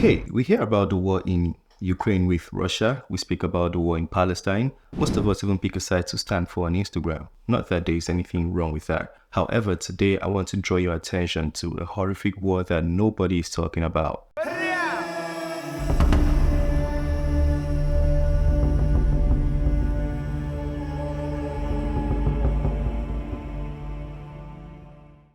Okay, we hear about the war in Ukraine with Russia. We speak about the war in Palestine. Most of us even pick a side to stand for on Instagram. Not that there is anything wrong with that. However, today I want to draw your attention to a horrific war that nobody is talking about.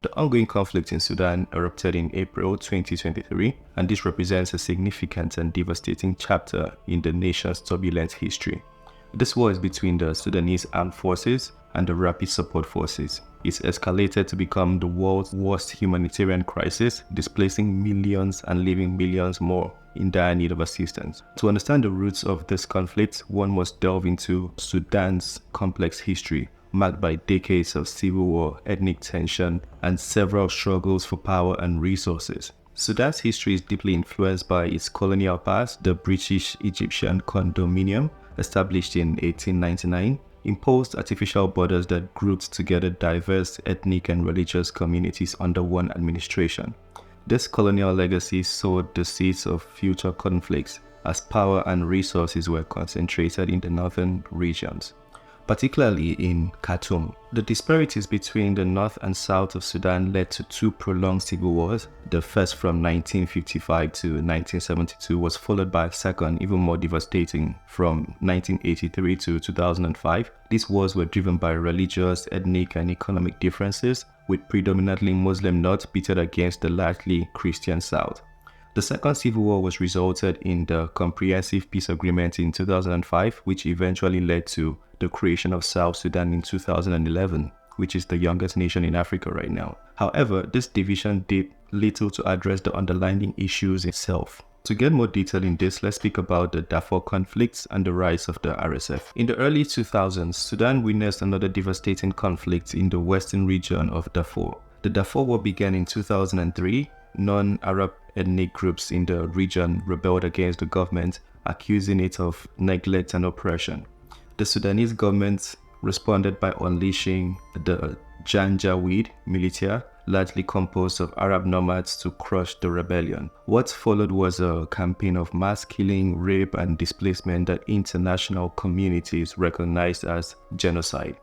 The ongoing conflict in Sudan erupted in April 2023, and this represents a significant and devastating chapter in the nation's turbulent history. This war is between the Sudanese armed forces and the Rapid Support Forces. It's escalated to become the world's worst humanitarian crisis, displacing millions and leaving millions more in dire need of assistance. To understand the roots of this conflict, one must delve into Sudan's complex history, marked by decades of civil war, ethnic tension, and several struggles for power and resources. Sudan's history is deeply influenced by its colonial past. The British-Egyptian condominium, established in 1899, imposed artificial borders that grouped together diverse ethnic and religious communities under one administration. This colonial legacy sowed the seeds of future conflicts as power and resources were concentrated in the northern regions, particularly in Khartoum. The disparities between the north and south of Sudan led to two prolonged civil wars. The first, from 1955 to 1972, was followed by a second, even more devastating, from 1983 to 2005. These wars were driven by religious, ethnic, and economic differences, with predominantly Muslim north pitted against the largely Christian south. The second civil war was resulted in the Comprehensive Peace Agreement in 2005, which eventually led to the creation of South Sudan in 2011, which is the youngest nation in Africa right now. However, this division did little to address the underlying issues itself. To get more detail in this, let's speak about the Darfur conflicts and the rise of the RSF. In the early 2000s, Sudan witnessed another devastating conflict in the western region of Darfur. The Darfur War began in 2003. Non-Arab ethnic groups in the region rebelled against the government, accusing it of neglect and oppression. The Sudanese government responded by unleashing the Janjaweed militia, largely composed of Arab nomads, to crush the rebellion. What followed was a campaign of mass killing, rape, and displacement that international communities recognized as genocide.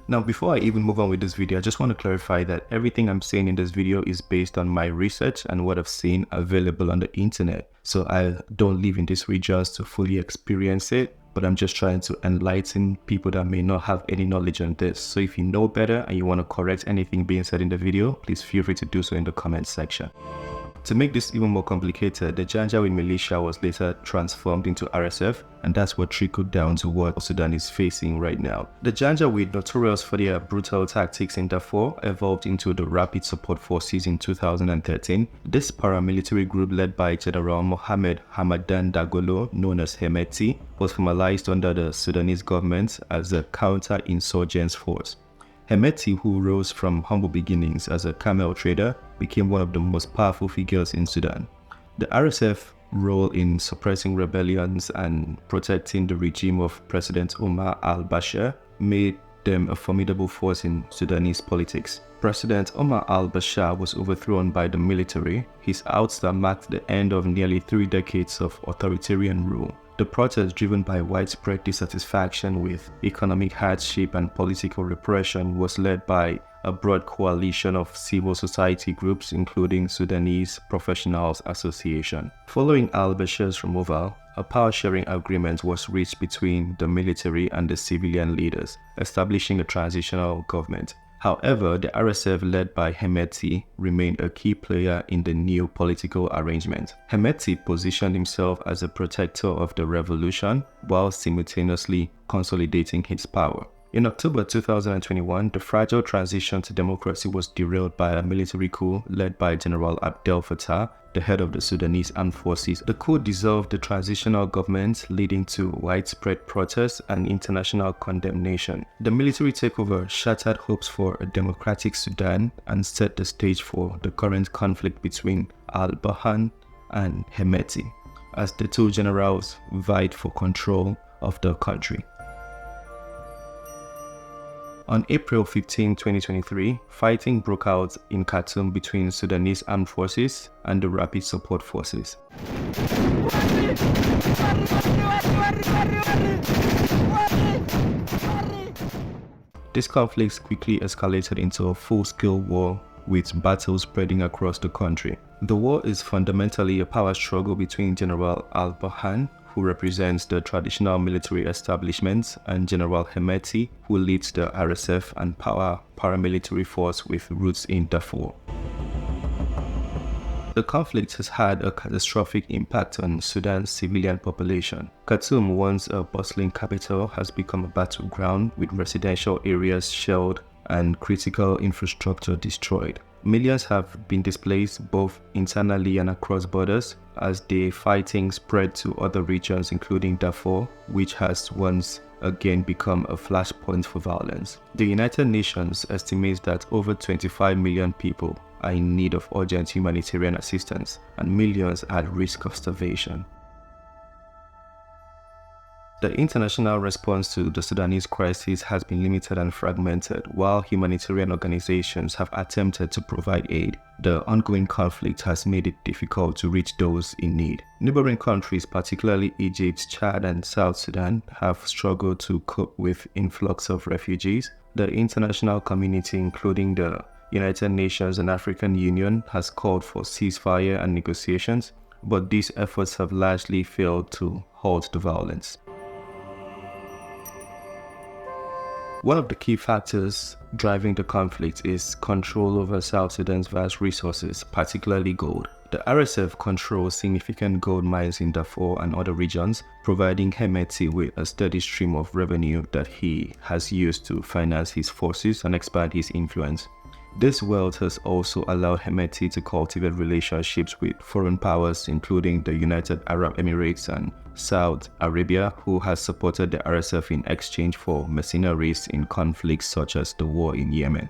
Now, before I even move on with this video, I just want to clarify that everything I'm saying in this video is based on my research and what I've seen available on the internet. So I don't live in these regions to fully experience it, but I'm just trying to enlighten people that may not have any knowledge on this. So if you know better and you want to correct anything being said in the video, please feel free to do so in the comment section. To make this even more complicated, the Janjaweed militia was later transformed into RSF, and that's what trickled down to what Sudan is facing right now. The Janjaweed, notorious for their brutal tactics in Darfur, evolved into the Rapid Support Forces in 2013. This paramilitary group, led by General Mohamed Hamadan Dagalo, known as Hemeti, was formalized under the Sudanese government as a counter-insurgents force. Hemeti, who rose from humble beginnings as a camel trader, became one of the most powerful figures in Sudan. The RSF role in suppressing rebellions and protecting the regime of President Omar al-Bashir made them a formidable force in Sudanese politics. President Omar al-Bashir was overthrown by the military. His ouster marked the end of nearly 3 decades of authoritarian rule. The protest, driven by widespread dissatisfaction with economic hardship and political repression, was led by a broad coalition of civil society groups, including Sudanese Professionals Association. Following al-Bashir's removal, a power-sharing agreement was reached between the military and the civilian leaders, establishing a transitional government. However, the RSF, led by Hemeti, remained a key player in the new political arrangement. Hemeti positioned himself as a protector of the revolution while simultaneously consolidating his power. In October 2021, the fragile transition to democracy was derailed by a military coup led by General Abdel Fattah, the head of the Sudanese armed forces. The coup dissolved the transitional government, leading to widespread protests and international condemnation. The military takeover shattered hopes for a democratic Sudan and set the stage for the current conflict between al-Burhan and Hemeti, as the two generals vied for control of the country. On April 15, 2023, fighting broke out in Khartoum between Sudanese armed forces and the Rapid Support Forces. This conflict quickly escalated into a full-scale war, with battles spreading across the country. The war is fundamentally a power struggle between General al-Burhan, who represents the traditional military establishments, and General Hemeti, who leads the RSF and paramilitary force with roots in Darfur. The conflict has had a catastrophic impact on Sudan's civilian population. Khartoum, once a bustling capital, has become a battleground with residential areas shelled and critical infrastructure destroyed. Millions have been displaced both internally and across borders as the fighting spread to other regions including Darfur, which has once again become a flashpoint for violence. The United Nations estimates that over 25 million people are in need of urgent humanitarian assistance and millions are at risk of starvation. The international response to the Sudanese crisis has been limited and fragmented. While humanitarian organizations have attempted to provide aid, the ongoing conflict has made it difficult to reach those in need. Neighboring countries, particularly Egypt, Chad, and South Sudan, have struggled to cope with influx of refugees. The international community, including the United Nations and African Union, has called for ceasefire and negotiations, but these efforts have largely failed to halt the violence. One of the key factors driving the conflict is control over South Sudan's vast resources, particularly gold. The RSF controls significant gold mines in Darfur and other regions, providing Hemeti with a steady stream of revenue that he has used to finance his forces and expand his influence. This wealth has also allowed Hemeti to cultivate relationships with foreign powers, including the United Arab Emirates and Saudi Arabia, who has supported the RSF in exchange for mercenaries in conflicts such as the war in Yemen.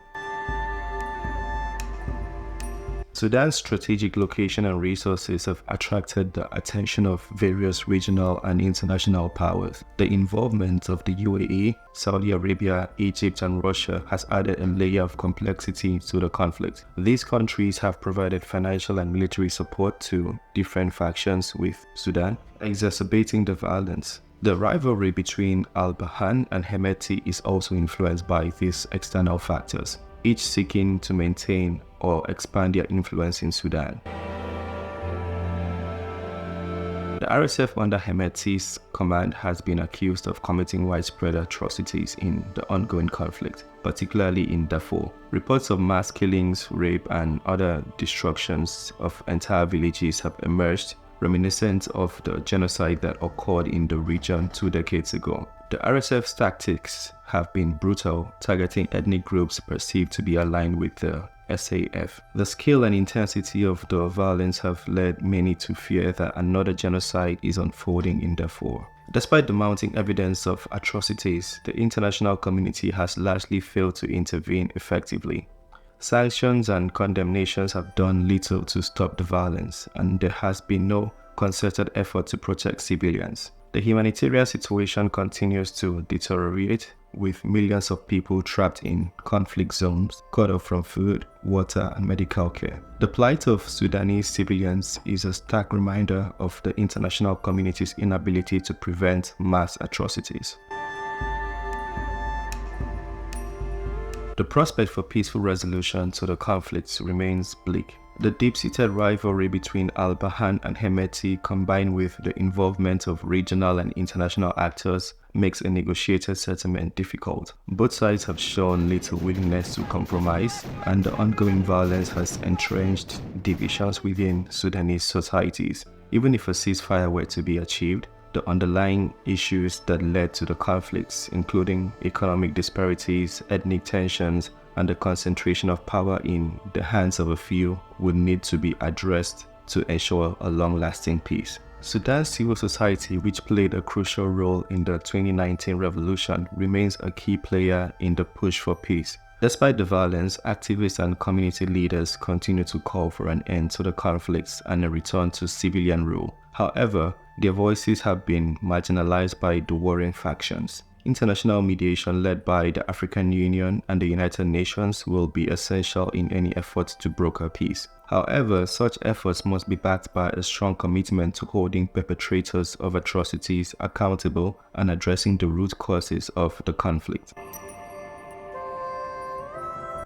Sudan's strategic location and resources have attracted the attention of various regional and international powers. The involvement of the UAE, Saudi Arabia, Egypt, and Russia has added a layer of complexity to the conflict. These countries have provided financial and military support to different factions with Sudan, exacerbating the violence. The rivalry between al-Burhan and Hemeti is also influenced by these external factors, each seeking to maintain or expand their influence in Sudan. The RSF under Hemeti's command has been accused of committing widespread atrocities in the ongoing conflict, particularly in Darfur. Reports of mass killings, rape, and other destructions of entire villages have emerged, reminiscent of the genocide that occurred in the region 2 decades ago. The RSF's tactics have been brutal, targeting ethnic groups perceived to be aligned with the SAF. The scale and intensity of the violence have led many to fear that another genocide is unfolding in Darfur. Despite the mounting evidence of atrocities, the international community has largely failed to intervene effectively. Sanctions and condemnations have done little to stop the violence, and there has been no concerted effort to protect civilians. The humanitarian situation continues to deteriorate, with millions of people trapped in conflict zones, cut off from food, water, and medical care. The plight of Sudanese civilians is a stark reminder of the international community's inability to prevent mass atrocities. The prospect for peaceful resolution to the conflict remains bleak. The deep-seated rivalry between al-Burhan and Hemeti, combined with the involvement of regional and international actors, makes a negotiated settlement difficult. Both sides have shown little willingness to compromise, and the ongoing violence has entrenched divisions within Sudanese societies. Even if a ceasefire were to be achieved, the underlying issues that led to the conflicts, including economic disparities, ethnic tensions, and the concentration of power in the hands of a few, would need to be addressed to ensure a long-lasting peace. Sudan's civil society, which played a crucial role in the 2019 revolution, remains a key player in the push for peace. Despite the violence, activists and community leaders continue to call for an end to the conflicts and a return to civilian rule. However, their voices have been marginalized by the warring factions. International mediation led by the African Union and the United Nations will be essential in any efforts to broker peace. However, such efforts must be backed by a strong commitment to holding perpetrators of atrocities accountable and addressing the root causes of the conflict.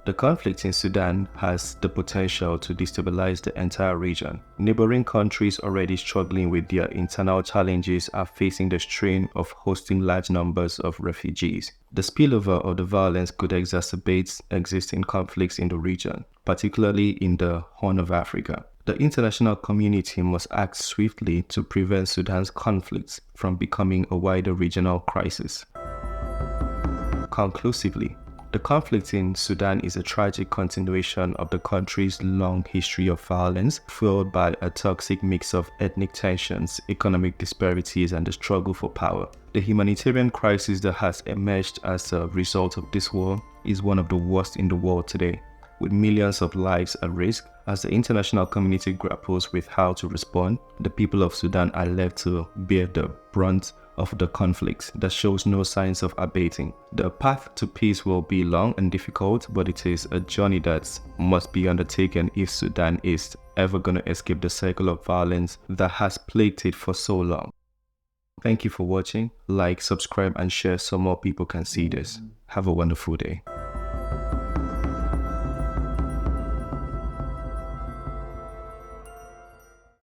The conflict in Sudan has the potential to destabilize the entire region. Neighboring countries already struggling with their internal challenges are facing the strain of hosting large numbers of refugees. The spillover of the violence could exacerbate existing conflicts in the region, particularly in the Horn of Africa. The international community must act swiftly to prevent Sudan's conflicts from becoming a wider regional crisis. Conclusively, the conflict in Sudan is a tragic continuation of the country's long history of violence, fueled by a toxic mix of ethnic tensions, economic disparities, and the struggle for power. The humanitarian crisis that has emerged as a result of this war is one of the worst in the world today, with millions of lives at risk. As the international community grapples with how to respond, the people of Sudan are left to bear the brunt of the conflict that shows no signs of abating. The path to peace will be long and difficult, but it is a journey that must be undertaken if Sudan is ever going to escape the cycle of violence that has plagued it for so long. Thank you for watching. Like, subscribe, and share so more people can see this. Have a wonderful day.